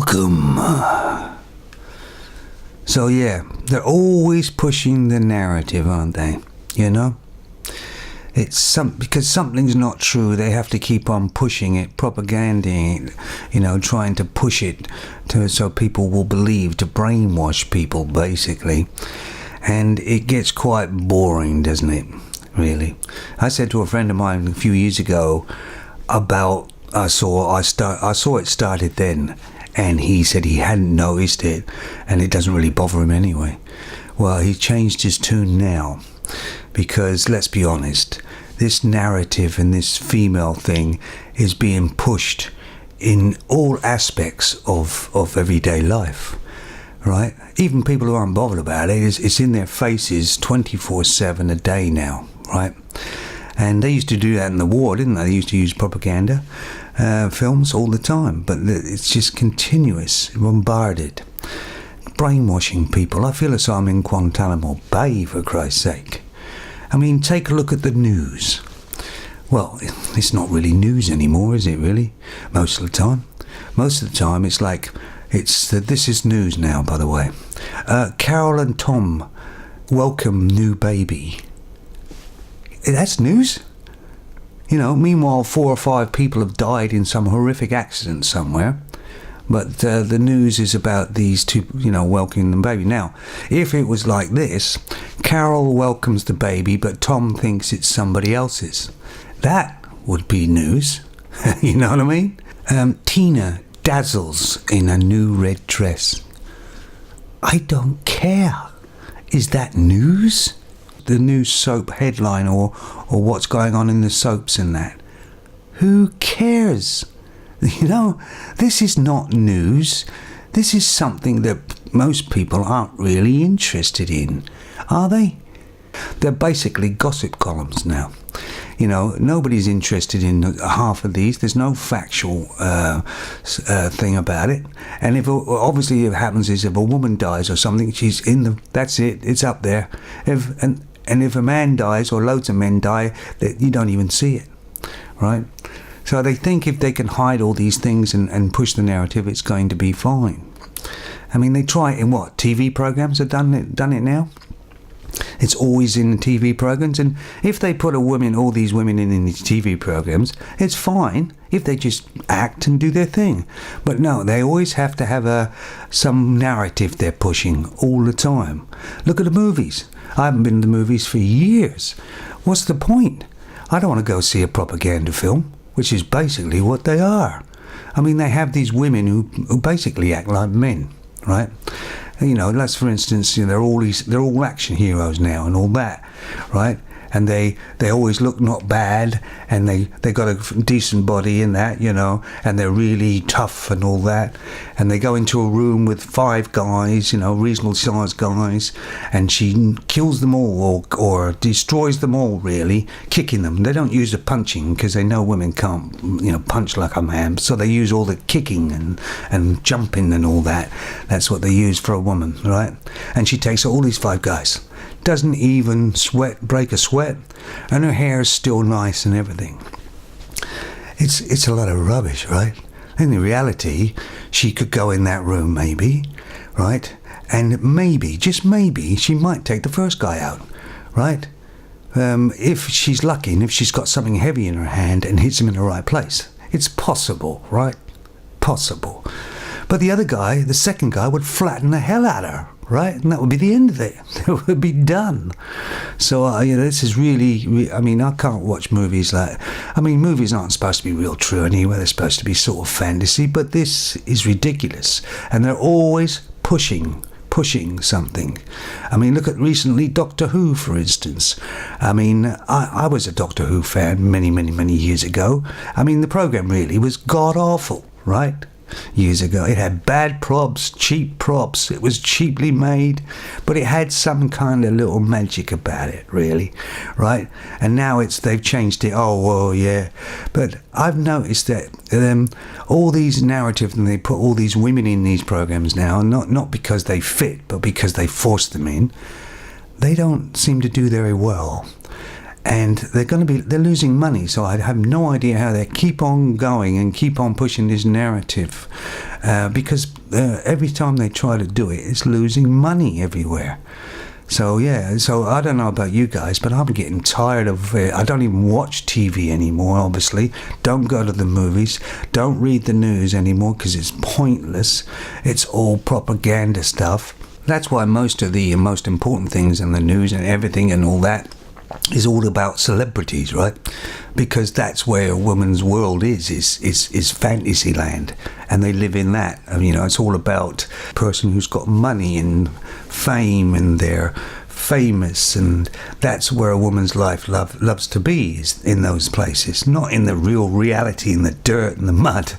Welcome. So yeah, they're always pushing the narrative, aren't they? You know? It's because something's not true, they have to keep on pushing it, propaganding it, you know, trying to push it so people will believe, to brainwash people, basically. And it gets quite boring, doesn't it? Really. I said to a friend of mine a few years ago about I saw it started then, and he said he hadn't noticed it, and it doesn't really bother him anyway. Well, he changed his tune now, because let's be honest, this narrative and this female thing is being pushed in all aspects of everyday life, right? Even people who aren't bothered about it, it's in their faces 24/7 a day now, right? And they used to do that in the war, didn't they? They used to use propaganda films all the time, but it's just continuous, bombarded, brainwashing people. I feel as though I'm in Guantanamo Bay, for Christ's sake. I mean, take a look at the news. Well, it's not really news anymore, is it really? Most of the time. Most of the time it's like, this is news now, by the way. Carol and Tom welcome new baby. That's news? You know, meanwhile 4 or 5 people have died in some horrific accident somewhere. But the news is about these two, you know, welcoming the baby. Now, if it was like this, Carol welcomes the baby, but Tom thinks it's somebody else's. That would be news. You know what I mean? Tina dazzles in a new red dress. I don't care. Is that news? The new soap headline or what's going on in the soaps and that. Who cares? You know, this is not news. This is something that most people aren't really interested in, are they? They're basically gossip columns now. You know, nobody's interested in half of these. There's no factual thing about it. And obviously it happens is if a woman dies or something, she's in the. That's it. It's up there. And if a man dies or loads of men die, you don't even see it, right? So they think if they can hide all these things and push the narrative, it's going to be fine. I mean, they try it in what? TV programs have done it now? It's always in TV programs, and if they put all these women in these TV programs, it's fine if they just act and do their thing. But no, they always have to have some narrative they're pushing all the time. Look at the movies. I haven't been to the movies for years. What's the point? I don't want to go see a propaganda film, which is basically what they are. I mean, they have these women who basically act like men, right? You know, let's for instance, you know, they're all action heroes now and all that, right? And they always look not bad, and they got a decent body in that, you know, and they're really tough and all that. And they go into a room with 5 guys, you know, reasonable sized guys, and she kills them all or destroys them all, really, kicking them. They don't use the punching because they know women can't, you know, punch like a man, so they use all the kicking and jumping and all that. That's what they use for a woman, right? And she takes all these 5 guys. Doesn't even break a sweat, and her hair is still nice and everything. It's a lot of rubbish, right? In reality, she could go in that room maybe, right? And maybe, just maybe, she might take the first guy out, right? If she's lucky and if she's got something heavy in her hand and hits him in the right place. It's possible, right? Possible. But the other guy, the second guy, would flatten the hell out of her, right? And that would be the end of it. It would be done. So, you know, this is really, I mean, I can't watch movies like, I mean, movies aren't supposed to be real true anyway. They're supposed to be sort of fantasy, but this is ridiculous. And they're always pushing something. I mean, look at recently Doctor Who, for instance. I mean, I was a Doctor Who fan many years ago. I mean, the program really was god-awful, right? Years ago. It had bad props, cheap props. It was cheaply made, but it had some kind of little magic about it, really, right? And now they've changed it. Oh, well, yeah. But I've noticed that all these narratives, and they put all these women in these programs now, not because they fit, but because they force them in. They don't seem to do very well. and they're losing money. So I have no idea how they keep on going and keep on pushing this narrative, because every time they try to do it, it's losing money everywhere. So yeah, so I don't know about you guys, but I'm getting tired of it. I don't even watch TV anymore, obviously. Don't go to the movies. Don't read the news anymore, because it's pointless. It's all propaganda stuff. That's why most of the most important things in the news and everything and all that is all about celebrities, right? Because that's where a woman's world is fantasy land, and they live in that. I mean, it's all about a person who's got money and fame, and they're famous, and that's where a woman's life loves to be, is in those places, not in the real reality, in the dirt and the mud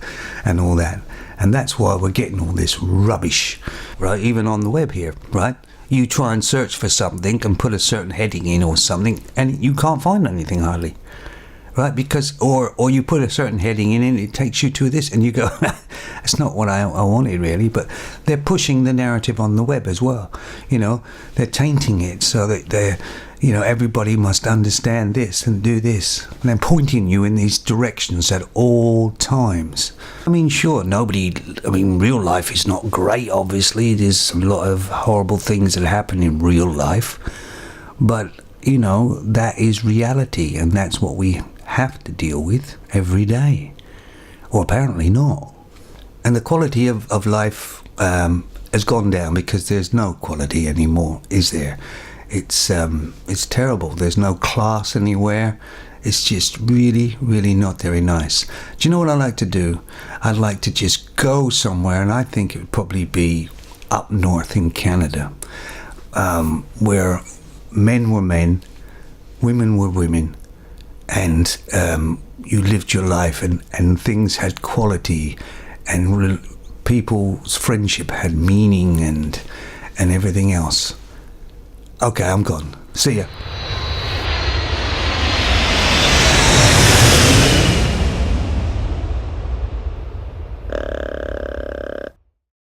and all that. And that's why we're getting all this rubbish, right? Even on the web here, right? You try and search for something and put a certain heading in or something, and you can't find anything hardly, right? Because or you put a certain heading in and it takes you to this, and you go, that's not what I wanted really. But they're pushing the narrative on the web as well. They're tainting it so that they're, everybody must understand this and do this, and they're pointing you in these directions at all times. I mean, sure, real life is not great, obviously. There's a lot of horrible things that happen in real life, but that is reality, and that's what we have to deal with every day, or apparently not. And the quality of life has gone down, because there's no quality anymore, is there? It's terrible. There's no class anywhere. It's just really, really not very nice. Do you know what I like to do? I'd like to just go somewhere, and I think it would probably be up north in Canada, where men were men, women were women, and you lived your life, and things had quality, and people's friendship had meaning, and everything else. Okay, I'm gone. See ya.